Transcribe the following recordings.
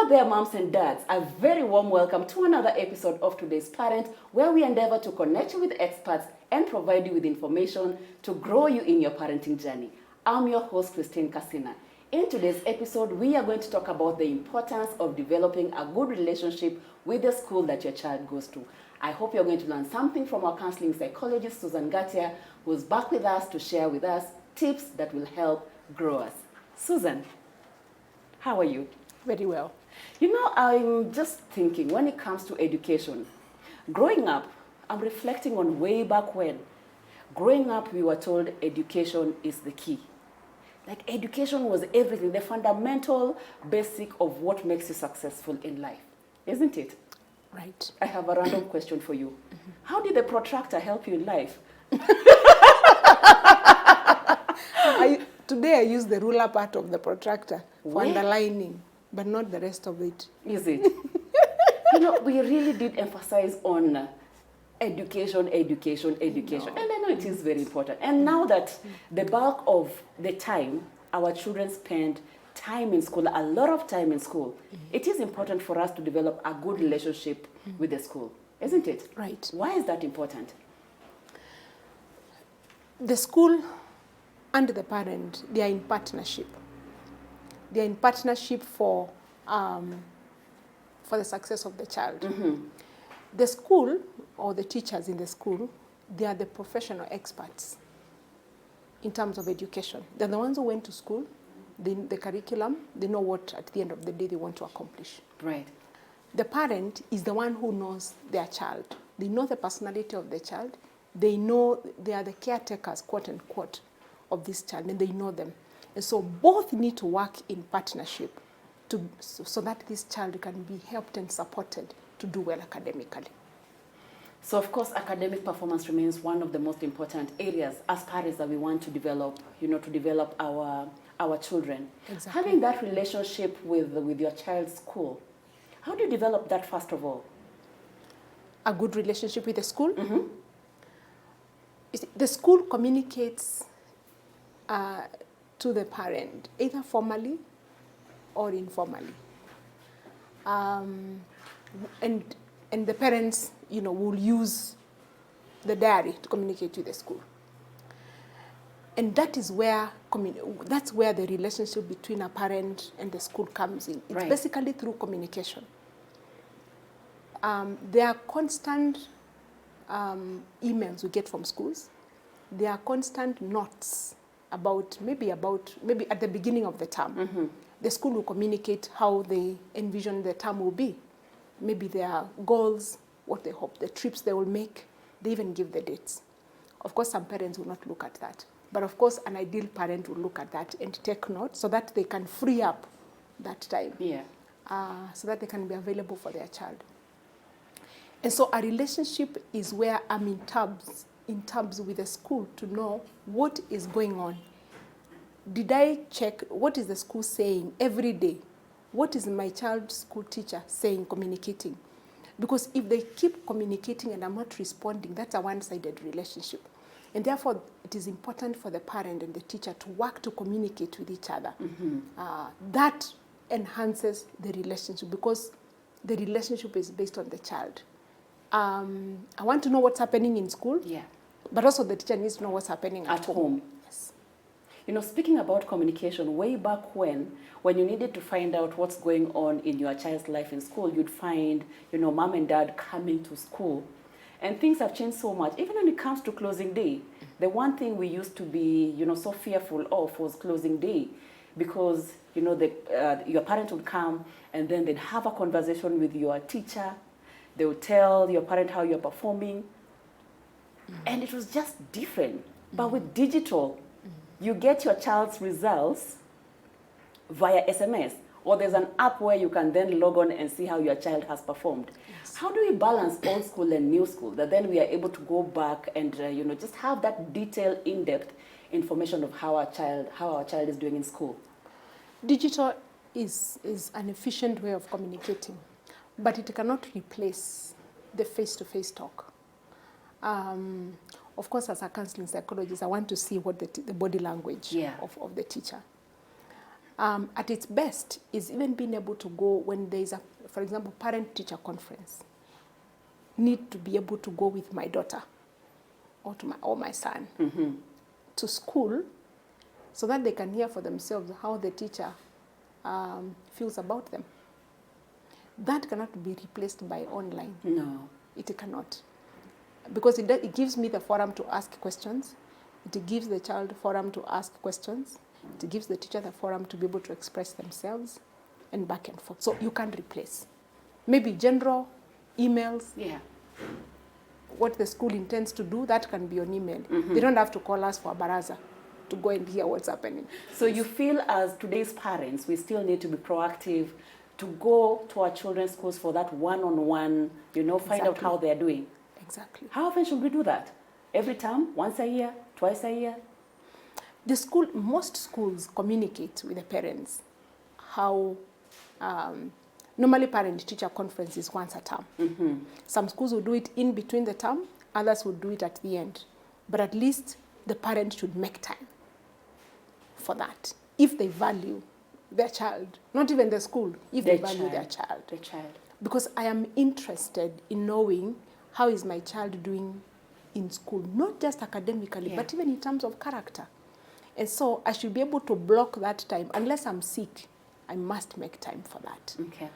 Hello there, moms and dads. A very warm welcome to another episode of Today's Parent, where we endeavor to connect you with experts and provide you with information to grow you in your parenting journey. I'm your host, Christine Casina. In today's episode, we are going to talk about the importance of developing a good relationship with the school that your child goes to. I hope you're going to learn something from our counseling psychologist, Susan Gatia, who's back with us to share with us tips that will help grow us. Susan, how are you? Very well. You know, I'm just thinking when it comes to education, growing up, I'm reflecting on way back when. Growing up, we were told education is the key. Like education was everything, the fundamental basic of what makes you successful in life, isn't it? Right. I have a random question for you. How did the protractor help you in life? Today I use the ruler part of the protractor for Where? underlining, but not the rest of it. Is it? You know, we really did emphasize on education. And I know it is very important. And now that the bulk of the time our children spend time in school, a lot of time in school, it is important for us to develop a good relationship with the school, isn't it? Right. Why is that important? The school and the parent, they are in partnership. They are in partnership for the success of the child. The school or the teachers in the school, they are the professional experts in terms of education. They're the ones who went to school, the curriculum, they know what at the end of the day they want to accomplish. Right. The parent is the one who knows their child. They know the personality of the child. They know they are the caretakers, quote unquote, of this child, and they know them. And so both need to work in partnership so that this child can be helped and supported to do well academically. So of course, academic performance remains one of the most important areas as parents that we want to develop, to develop our children. Exactly. Having that relationship with your child's school, how do you develop that first of all? A good relationship with the school? The school communicates to the parent, either formally or informally. And the parents, will use the diary to communicate with the school. And that is where that's where the relationship between a parent and the school comes in. It's Right. basically through communication. There are constant emails we get from schools. There are constant notes about maybe at the beginning of the term. The school will communicate how they envision the term will be. Maybe their goals, what they hope, the trips they will make. They even give the dates. Of course, some parents will not look at that. But of course, an ideal parent will look at that and take note so that they can free up that time. Yeah. So that they can be available for their child. And so a relationship is where I'm in tabs with the school to know what is going on. Did I check what is the school saying every day? What is my child's school teacher saying, communicating? Because if they keep communicating and I'm not responding, that's a one-sided relationship. And therefore, it is important for the parent and the teacher to work to communicate with each other. That enhances the relationship because the relationship is based on the child. I want to know what's happening in school, Yeah. but also the teacher needs to know what's happening At home. Yes. Speaking about communication, way back when you needed to find out what's going on in your child's life in school, you'd find, mom and dad coming to school. And things have changed so much. Even when it comes to closing day, the one thing we used to be, so fearful of was closing day. Because, your parent would come and then they'd have a conversation with your teacher. They would tell your parent how you're performing. And it was just different. But with digital, you get your child's results via SMS, or there's an app where you can then log on and see how your child has performed. Yes. How do we balance old school and new school that then we are able to go back and just have that detailed, in-depth information of how our child is doing in school? Digital is an efficient way of communicating, but it cannot replace the face-to-face talk. Of course, as a counseling psychologist, I want to see what the body language of the teacher. at its best is even being able to go when there is a, for example, parent-teacher conference. Need to be able to go with my daughter or my son to school so that they can hear for themselves how the teacher feels about them. That cannot be replaced by online. No. It cannot. Because it gives me the forum to ask questions. It gives the child forum to ask questions. It gives the teacher the forum to be able to express themselves and back and forth. So you can't replace. Maybe general emails. Yeah. What the school intends to do, that can be on email. They don't have to call us for a baraza to go and hear what's happening. So you feel as today's parents, we still need to be proactive to go to our children's schools for that one-on-one, find out how they're doing. Exactly. How often should we do that? Every term? Once a year? Twice a year? Most schools communicate with the parents how, normally parent-teacher conference is once a term. Some schools will do it in between the term, others will do it at the end. But at least the parent should make time for that, if they value their child, not even the school, if they value their child. The child. Because I am interested in knowing how is my child doing in school, not just academically, but even in terms of character. And so I should be able to block that time. Unless I'm sick, I must make time for that. Okay.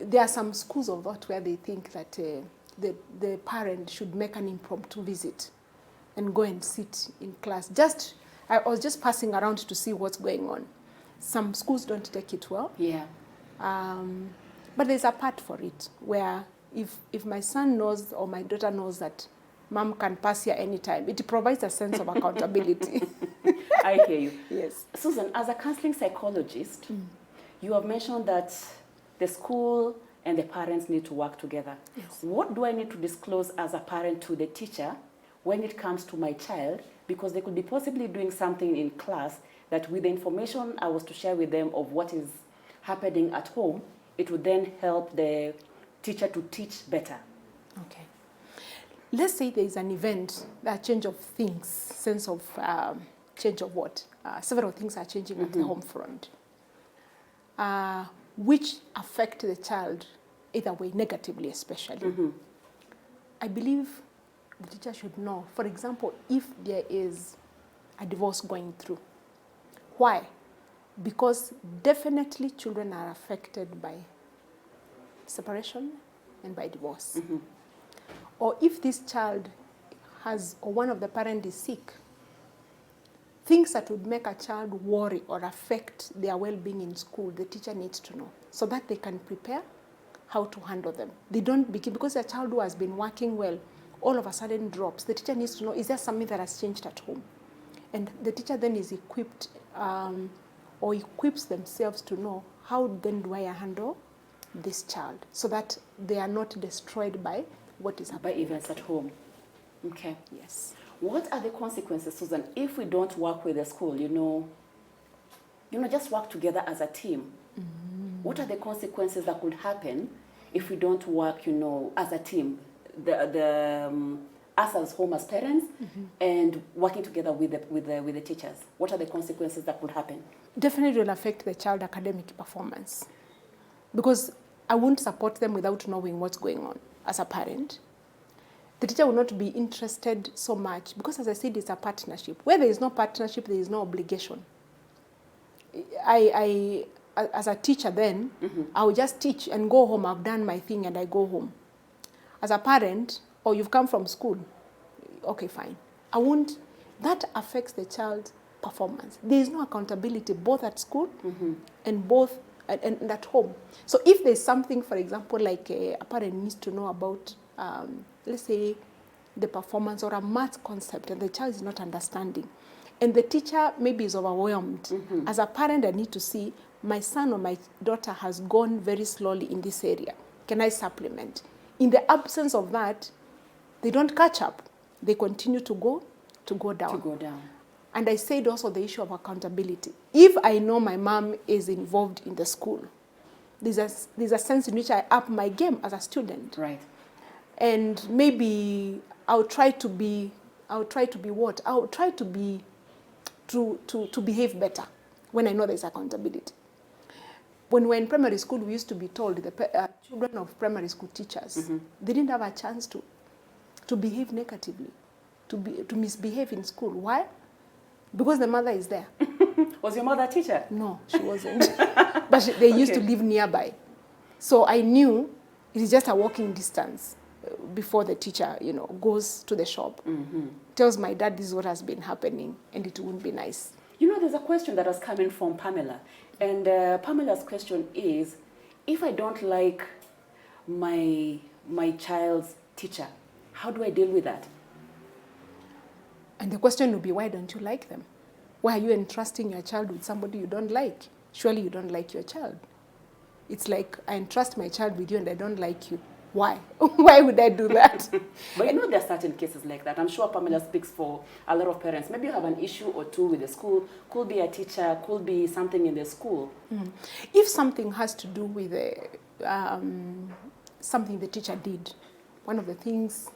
There are some schools of thought where they think that the parent should make an impromptu visit and go and sit in class. I was just passing around to see what's going on. Some schools don't take it well. Yeah. But there's a part for it where if my son knows or my daughter knows that mom can pass here anytime, it provides a sense of accountability. I hear you. Yes. Susan, as a counseling psychologist, you have mentioned that the school and the parents need to work together. Yes. What do I need to disclose as a parent to the teacher when it comes to my child? Because they could be possibly doing something in class that with the information I was to share with them of what is happening at home, it would then help the teacher to teach better. Okay. Let's say there is an event, a change of things, sense of change of what? Several things are changing at the home front, which affect the child either way, negatively especially. I believe the teacher should know, for example, if there is a divorce going through. Why? Because definitely children are affected by separation and by divorce. Or if this child has, or one of the parents is sick, things that would make a child worry or affect their well-being in school, the teacher needs to know so that they can prepare how to handle them. They don't begin, because a child who has been working well, all of a sudden drops. The teacher needs to know, is there something that has changed at home? And the teacher then is equipped or equips themselves to know, how then do I handle this child so that they are not destroyed by what is happening. By events at home. Okay. Yes. What are the consequences, Susan, if we don't work with the school, just work together as a team? What are the consequences that could happen if we don't work, as a team? Us as home as parents and working together with the teachers. What are the consequences that could happen? Definitely will affect the child academic performance, because I won't support them without knowing what's going on as a parent. The teacher will not be interested so much because, as I said, it's a partnership. Where there is no partnership, there is no obligation. I as a teacher then, I will just teach and go home. I've done my thing and I go home. As a parent, or you've come from school, okay, fine. That affects the child's performance. There is no accountability both at school and at home. So if there's something, for example, like a parent needs to know about, let's say, the performance or a math concept, and the child is not understanding, and the teacher maybe is overwhelmed. As a parent, I need to see, my son or my daughter has gone very slowly in this area. Can I supplement? In the absence of that, they don't catch up. They continue to go down. And I said also the issue of accountability. If I know my mom is involved in the school, there's a sense in which I up my game as a student. Right. And maybe I'll try to behave better. when I know there's accountability. When we're in primary school, we used to be told, the children of primary school teachers, they didn't have a chance to behave negatively, to misbehave in school. Why? Because the mother is there. Was your mother a teacher? No, she wasn't. But they used to live nearby. So I knew it is just a walking distance before the teacher, goes to the shop, tells my dad this is what has been happening, and it wouldn't be nice. There's a question that was coming from Pamela. And Pamela's question is, if I don't like my child's teacher, how do I deal with that? And the question would be, why don't you like them? Why are you entrusting your child with somebody you don't like? Surely you don't like your child. It's like, I entrust my child with you and I don't like you. Why? Why would I do that? But there are certain cases like that. I'm sure Pamela speaks for a lot of parents. Maybe you have an issue or two with the school. Could be a teacher, could be something in the school. If something has to do with something the teacher did, one of the things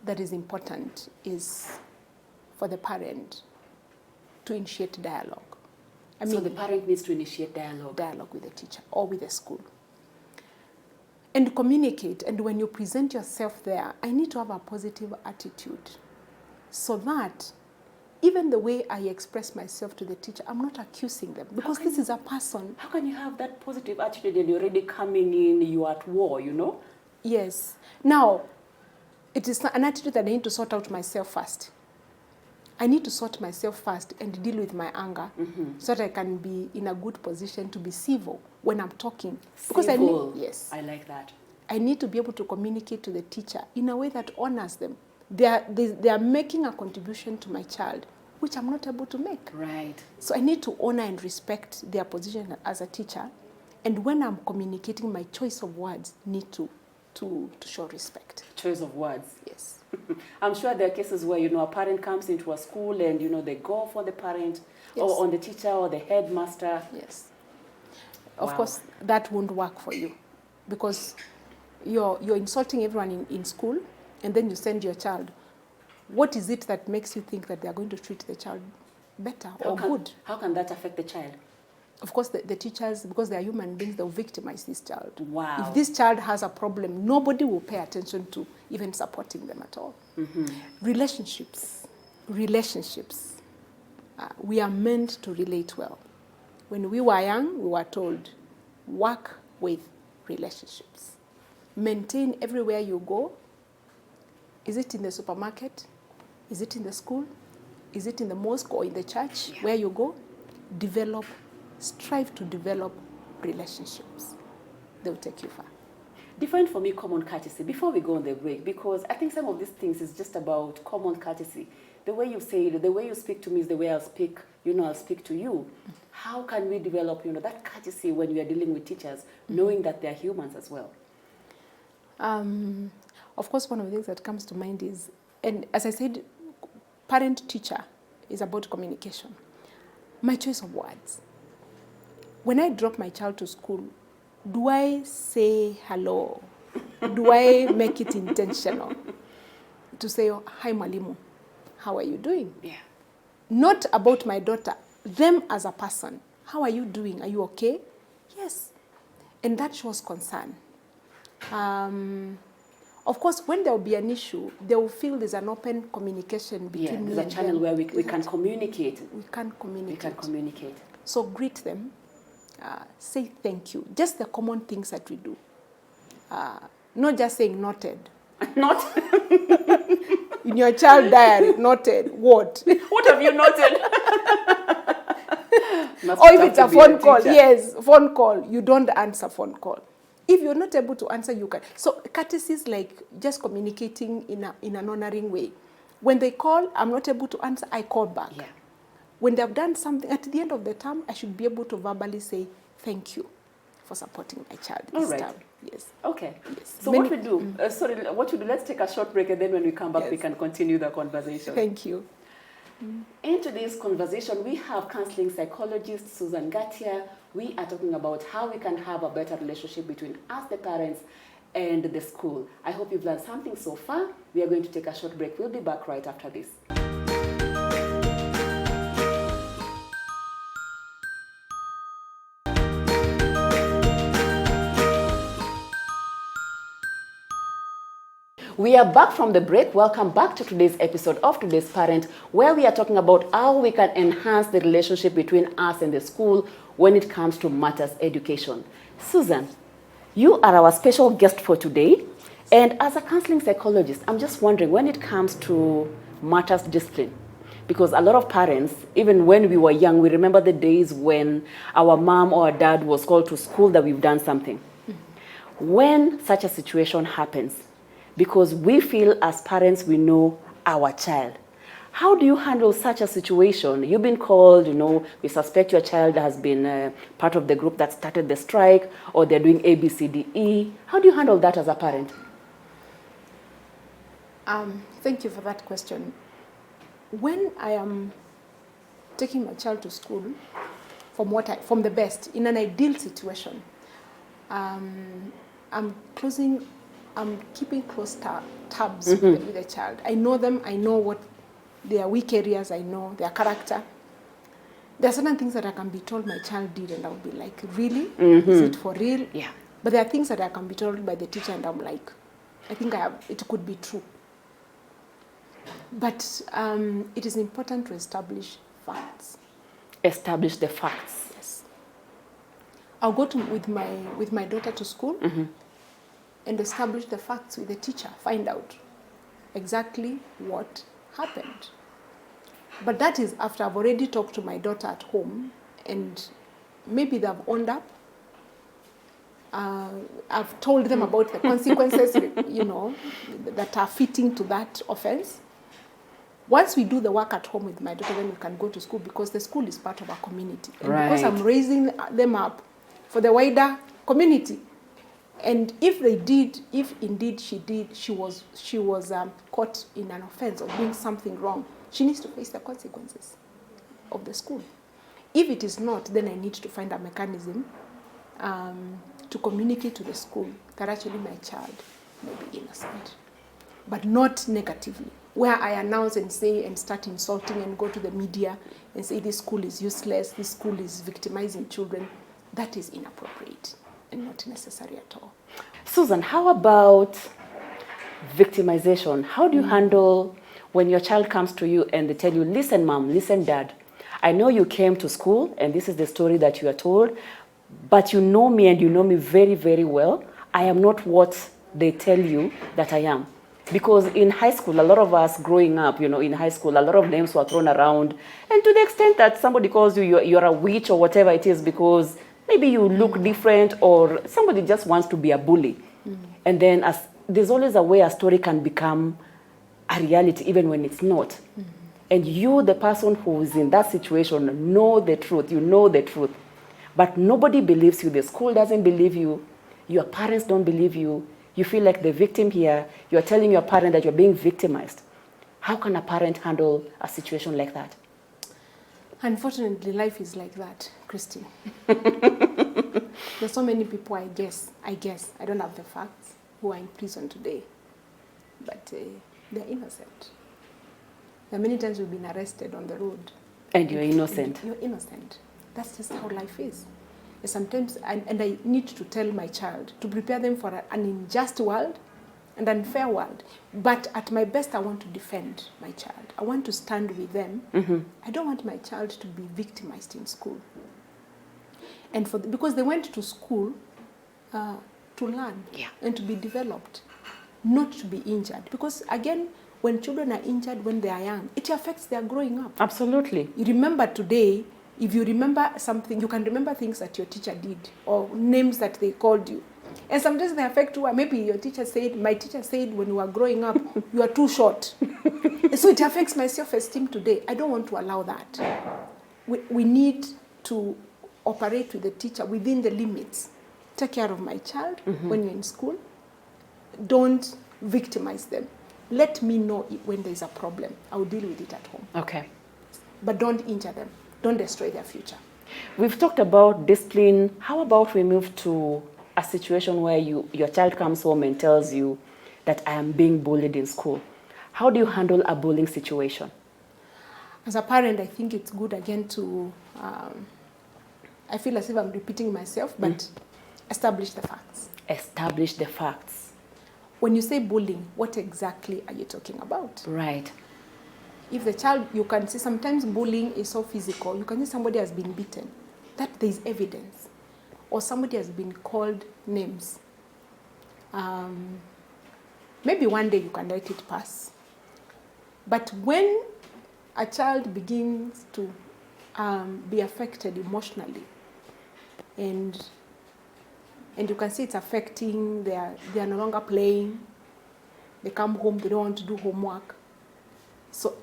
that is important is for the parent to initiate dialogue. So the parent needs to initiate dialogue. Dialogue with the teacher or with the school. And communicate. And when you present yourself there, I need to have a positive attitude so that even the way I express myself to the teacher, I'm not accusing them, because this is a person. How can you have that positive attitude and you're already coming in, you're at war, Yes. Now, it is an attitude that I need to sort out myself first. I need to sort myself first and deal with my anger so that I can be in a good position to be civil when I'm talking. Because civil. I like that. I need to be able to communicate to the teacher in a way that honors them. They are making a contribution to my child, which I'm not able to make. Right. So I need to honor and respect their position as a teacher. And when I'm communicating, my choice of words need to show respect. Choice of words. Yes. I'm sure there are cases where, a parent comes into a school and, they go for the parent or on the teacher or the headmaster. Yes. Of course, that won't work for you because you're insulting everyone in school, and then you send your child. What is it that makes you think that they're going to treat the child better or good? How can that affect the child? Of course, the teachers, because they are human beings, they'll victimize this child. Wow. If this child has a problem, nobody will pay attention to even supporting them at all. Relationships. We are meant to relate well. When we were young, we were told, work with relationships. Maintain everywhere you go. Is it in the supermarket? Is it in the school? Is it in the mosque or in the church? Where you go? Strive to develop relationships. They'll take you far. Define for me common courtesy before we go on the break, because I think some of these things is just about common courtesy. The way you say it, the way you speak to me is the way I'll speak, I'll speak to you. How can we develop, that courtesy when we are dealing with teachers, knowing that they're humans as well? Of course, one of the things that comes to mind is, and as I said, parent-teacher is about communication. My choice of words. When I drop my child to school, do I say hello? Do I make it intentional? To say, hi, Mwalimu, how are you doing? Yeah. Not about my daughter, them as a person. How are you doing? Are you okay? Yes. And that shows concern. Of course, when there will be an issue, they will feel there's an open communication between me and them. There's a channel where we can communicate. We can communicate. So greet them. Say thank you. Just the common things that we do. Not just saying noted. Not? In your child diary, noted. What? What have you noted? Or if it's a phone call, yes, phone call. You don't answer phone call. If you're not able to answer, you can. So courtesy is like just communicating in an honoring way. When they call, I'm not able to answer, I call back. Yeah. When they've done something, at the end of the term, I should be able to verbally say, thank you for supporting my child this term. Yes. Okay. Yes. So what we do, let's take a short break, and then when we come back, we can continue the conversation. Thank you. In today's conversation, we have counseling psychologist Susan Gatia. We are talking about how we can have a better relationship between us, the parents, and the school. I hope you've learned something so far. We are going to take a short break. We'll be back right after this. We are back from the break. Welcome back to today's episode of Today's Parent, where we are talking about how we can enhance the relationship between us and the school when it comes to matters education. Susan, you are our special guest for today. And as a counseling psychologist, I'm just wondering, when it comes to matters discipline, because a lot of parents, even when we were young, we remember the days when our mom or our dad was called to school that we've done something. When such a situation happens, because we feel as parents we know our child, how do you handle such a situation? You've been called, we suspect your child has been part of the group that started the strike, or they're doing A, B, C, D, E. How do you handle that as a parent? Thank you for that question. When I am taking my child to school, from the best, in an ideal situation, I'm keeping close tabs with the child. I know them, I know what their weak areas, I know their character. There are certain things that I can be told my child did, and I'll be like, really? Is it for real? Yeah. But there are things that I can be told by the teacher, and I'm like, I think it could be true. But it is important to establish facts. Establish the facts. Yes. I'll go with my daughter to school and establish the facts with the teacher. Find out exactly what happened. But that is after I've already talked to my daughter at home, and maybe they've owned up. I've told them about the consequences, that are fitting to that offense. Once we do the work at home with my daughter, then we can go to school, because the school is part of our community. And because I'm raising them up for the wider community. And if indeed she was caught in an offense or doing something wrong, she needs to face the consequences of the school. If it is not, then I need to find a mechanism to communicate to the school that actually my child may be innocent, but not negatively, where I announce and say and start insulting and go to the media and say this school is useless, this school is victimizing children. That is inappropriate and not necessary at all. Susan, how about victimization? How do you handle when your child comes to you and they tell you, listen, mom, listen, dad, I know you came to school and this is the story that you are told, but you know me and you know me very, very well. I am not what they tell you that I am. Because in high school, a lot of us growing up, in high school, a lot of names were thrown around. And to the extent that somebody calls you, you're a witch or whatever it is, because maybe you look different, or somebody just wants to be a bully. And then there's always a way a story can become a reality, even when it's not. And you, the person who is in that situation, know the truth. You know the truth. But nobody believes you. The school doesn't believe you. Your parents don't believe you. You feel like the victim here. You're telling your parent that you're being victimized. How can a parent handle a situation like that? Unfortunately, life is like that, Christy. There's so many people, I guess, I don't have the facts, who are in prison today. But they're innocent. There are many times we've been arrested on the road. And you're innocent. You're innocent. That's just how life is. And sometimes, and I need to tell my child to prepare them for an unjust world and unfair world. But at my best, I want to defend my child. I want to stand with them. I don't want my child to be victimized in school. And because they went to school to learn and to be developed, not to be injured. Because again, when children are injured when they are young, it affects their growing up. Absolutely. You remember today, if you remember something, you can remember things that your teacher did or names that they called you. And sometimes they affect you. Maybe your teacher said, my teacher said when you were growing up, you are too short. So it affects my self-esteem today. I don't want to allow that. We need to operate with the teacher within the limits. Take care of my child when you're in school. Don't victimize them. Let me know when there's a problem. I'll deal with it at home. Okay. But don't injure them. Don't destroy their future. We've talked about discipline. How about we move to a situation where your child comes home and tells you that I am being bullied in school? How do you handle a bullying situation? As a parent, I think it's good again to, I feel as if I'm repeating myself, but establish the facts. Establish the facts. when you say bullying, what exactly are you talking about? Right. If the child, you can see sometimes bullying is so physical. You can see somebody has been beaten, that there is evidence, or somebody has been called names. Maybe one day you can let it pass. But when a child begins to be affected emotionally, and you can see it's affecting, they are no longer playing, they come home, they don't want to do homework. So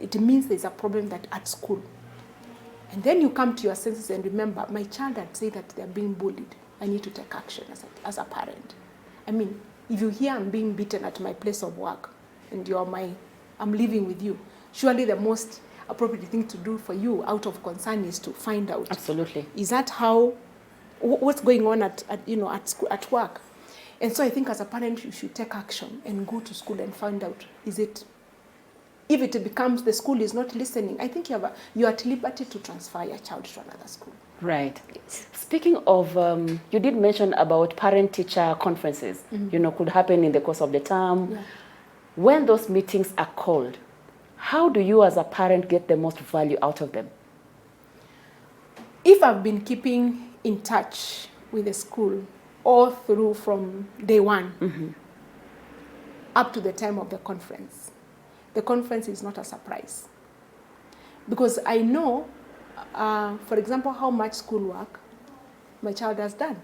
it means there's a problem that at school. And then you come to your senses and remember, my child had said that they're being bullied. I need to take action as a parent. I mean, if you hear I'm being beaten at my place of work and I'm living with you, surely the most appropriate thing to do for you out of concern is to find out. Absolutely. Is that what's going on at school, at work? And so I think as a parent, you should take action and go to school and find out, if it becomes the school is not listening, I think you're at liberty to transfer your child to another school. Right. Yes. Speaking of, you did mention about parent-teacher conferences, could happen in the course of the term. Yeah. When those meetings are called, how do you as a parent get the most value out of them? If I've been keeping in touch with the school all through from day one up to the time of the conference is not a surprise. Because I know, for example, how much schoolwork my child has done.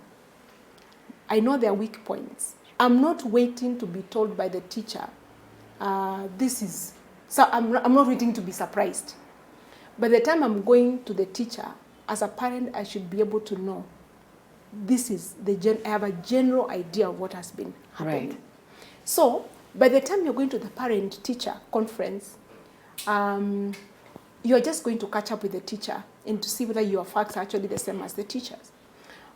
I know their weak points. I'm not waiting to be told by the teacher, so I'm not waiting to be surprised. By the time I'm going to the teacher, as a parent, I should be able to know, I have a general idea of what has been happening. Right. So, by the time you're going to the parent-teacher conference, you're just going to catch up with the teacher and to see whether your facts are actually the same as the teacher's.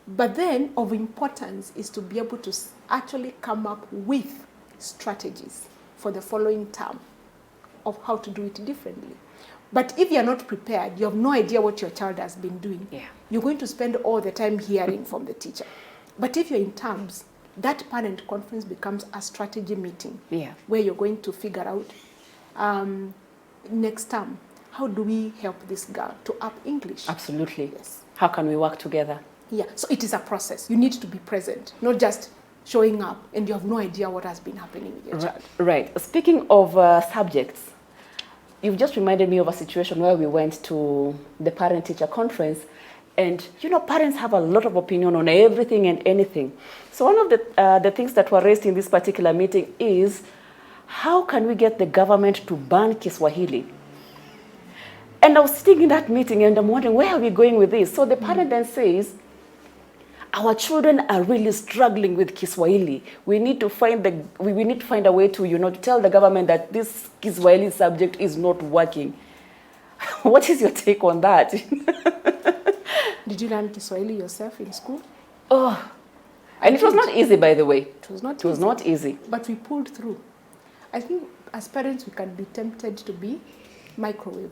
But then, of importance is to be able to actually come up with strategies for the following term of how to do it differently. But if you're not prepared, you have no idea what your child has been doing. Yeah. You're going to spend all the time hearing from the teacher. But if you're in terms, that parent conference becomes a strategy meeting. Yeah. Where you're going to figure out next term, how do we help this girl to up English? Absolutely. Yes. How can we work together? Yeah, so it is a process. You need to be present, not just showing up and you have no idea what has been happening with your child. Right. Speaking of subjects, you've just reminded me of a situation where we went to the parent-teacher conference, and parents have a lot of opinion on everything and anything. So one of the things that were raised in this particular meeting is, how can we get the government to ban Kiswahili? And I was sitting in that meeting and I'm wondering, where are we going with this? So the parent then says, our children are really struggling with Kiswahili. We need to find a way to tell the government that this Kiswahili subject is not working. What is your take on that? Did you learn Kiswahili yourself in school? Oh, and it was not easy, by the way. It was not It was not easy. But we pulled through. I think as parents we can be tempted to be microwave.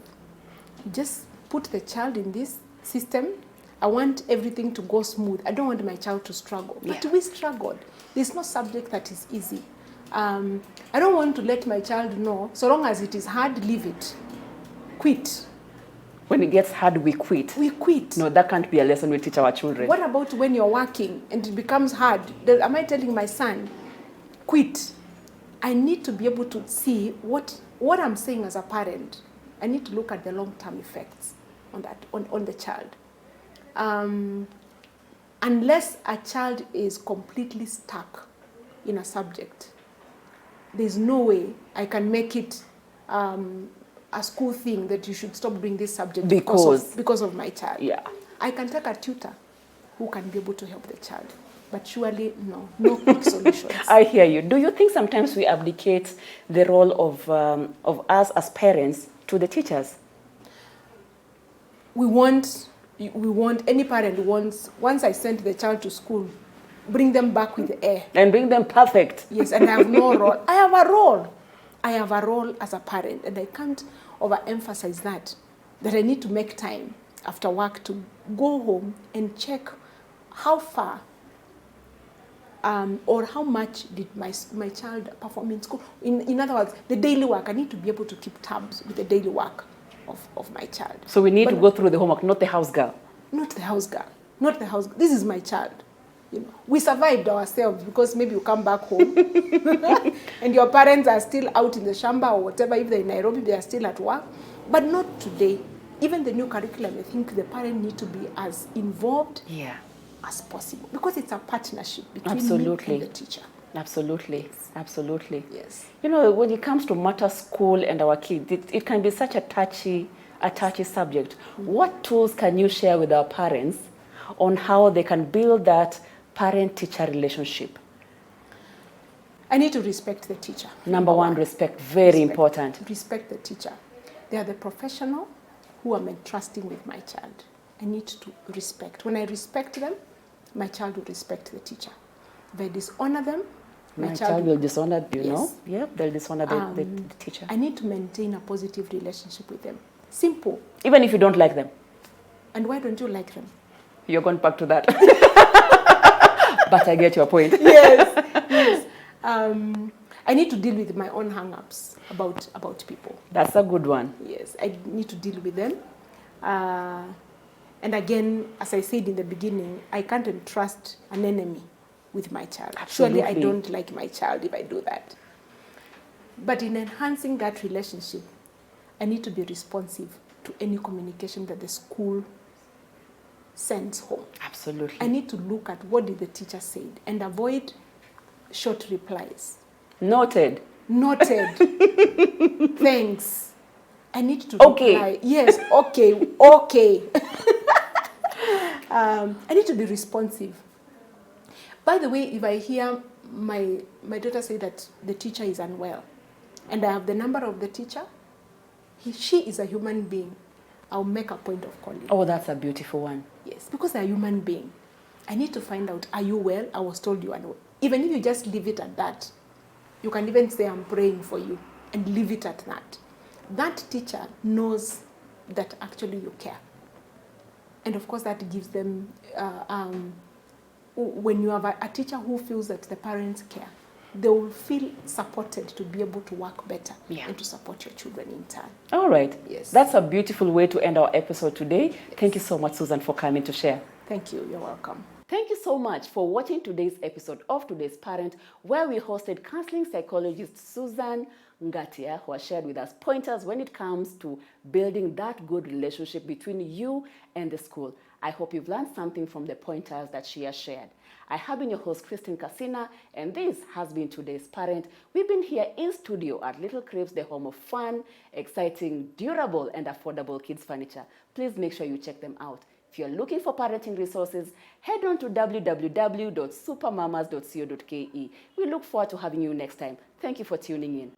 Just put the child in this system. I want everything to go smooth. I don't want my child to struggle. But we struggled. There's no subject that is easy. I don't want to let my child know, so long as it is hard, leave it. Quit. When it gets hard, we quit. We quit. No, that can't be a lesson we teach our children. What about when you're working and it becomes hard? Am I telling my son, quit? I need to be able to see what I'm saying as a parent. I need to look at the long-term effects on that, on the child. Unless a child is completely stuck in a subject, there's no way I can make it a school thing that you should stop doing this subject because of my child. Yeah. I can take a tutor who can be able to help the child. But surely, no quick solutions. I hear you. Do you think sometimes we abdicate the role of us as parents to the teachers? Any parent wants, once I send the child to school, bring them back with A. And bring them perfect. Yes, and I have no role. I have a role. I have a role as a parent, and I can't overemphasize that I need to make time after work to go home and check how far or how much did my child perform in school. In other words, the daily work, I need to be able to keep tabs with the daily work of my child. So we need to go through the homework, not the house girl. Not the house girl. Not the house girl. This is my child. You know, we survived ourselves because maybe you come back home and your parents are still out in the shamba or whatever. If they're in Nairobi, they are still at work. But not today. Even the new curriculum, I think the parent need to be as involved as possible because it's a partnership between me and the teacher. Absolutely. Absolutely. Yes. You know, when it comes to matter school and our kids, it can be such a touchy subject. What tools can you share with our parents on how they can build that parent-teacher relationship? I need to respect the teacher. Number one, respect. Very important. Respect the teacher. They are the professional who I'm entrusting with my child. I need to respect. When I respect them, my child will respect the teacher. If I dishonor them, my child will dishonor, you know? Yeah, they'll dishonor the teacher. I need to maintain a positive relationship with them. Simple. Even if you don't like them. And why don't you like them? You're going back to that. But I get your point. Yes. I need to deal with my own hang-ups about people. That's a good one. Yes, I need to deal with them. And again, as I said in the beginning, I can't entrust an enemy with my child. Absolutely. Surely I don't like my child if I do that. But in enhancing that relationship, I need to be responsive to any communication that the school sends home. Absolutely. I need to look at what did the teacher say and avoid short replies. Noted. Thanks. I need to reply. Yes, okay. I need to be responsive. By the way, if I hear my daughter say that the teacher is unwell, and I have the number of the teacher, she is a human being, I'll make a point of calling. Oh, that's a beautiful one. Yes, because they're a human being. I need to find out, are you well? I was told you are well. Even if you just leave it at that, you can even say, I'm praying for you, and leave it at that. That teacher knows that actually you care. And of course, that gives them, when you have a teacher who feels that the parents care, they will feel supported to be able to work better and to support your children in turn. All right. Yes. That's a beautiful way to end our episode today. Yes. Thank you so much, Susan, for coming to share. Thank you. You're welcome. Thank you so much for watching today's episode of Today's Parent, where we hosted counseling psychologist Susan Ngatia, who has shared with us pointers when it comes to building that good relationship between you and the school. I hope you've learned something from the pointers that she has shared. I have been your host, Christine Casina, and this has been Today's Parent. We've been here in studio at Little Cribs, the home of fun, exciting, durable, and affordable kids furniture. Please make sure you check them out. If you're looking for parenting resources, head on to www.supermamas.co.ke. We look forward to having you next time. Thank you for tuning in.